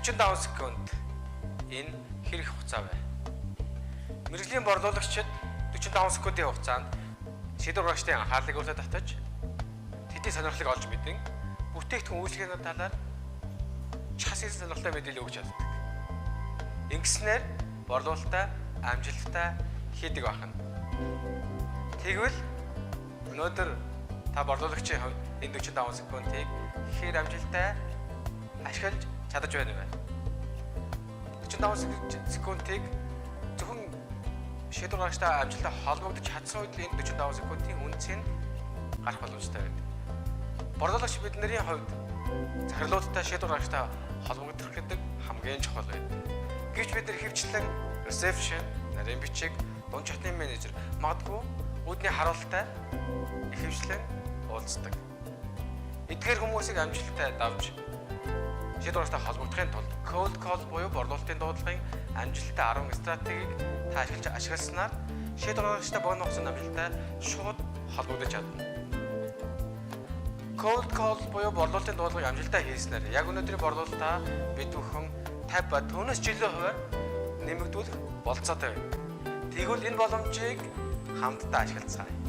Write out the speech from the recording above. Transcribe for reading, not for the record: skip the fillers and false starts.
45 секунд энэ хэрэг хугацаа бай. Мэргэжлийн борлуулагчид 45 секундын хугацаанд шийдвэр гаргагчдын анхаарлыг өөртөө татаж тэдний сонирхлыг олж мэдэн бүтээгдэхүүн үйлчлэгийн талаар чухал сонирхолтой мэдээлэл өгч чаддаг. Ингэснээр борлуулалтаа амжилттай хийдэг байна. Тэгвэл өнөөдөр та борлуулагчийн хувьд энэ 45 секундыг хэр амжилттай ашиглаж чадаж байна вэ? 45 секундыг зөвхөн шийдвэр гаргагчтай амжилттай холбогдож чадсан үед энэ 45 секундын үнцийг гарах боломжтой байдаг. Борлуулагч бидний хувьд захирлуудтай шийдвэр гаргагчтай холбогдох гэдэг хамгийн чухал байдаг. Гэвч бид нар хэвчлэн reception, нарийн бичиг, дунд чатны менежер магадгүй үүдний харуултаа ихэвчлэн уулздаг. Эдгээр хүмүүсийг амжилттай давж шийдвэр гаргагчтай холбогдохын тулд cold call буюу борлуулалтын дуудлагын амжилттай 10 стратегийг та ашигласнаар шийдвэр гаргагчтай богино хугацаанд амжилттай шууд холбогдож чадна. Cold call буюу борлуулалтын дуудлагыг амжилттай хийснээр яг өнөөдрийн борлуулалтаа бид бүхэн 50 ба түүнээс жилийн хуваар нэмэгдүүлэх болцоотой байна. Тэгвэл энэ боломжийг хамтдаа ашиглацгаая.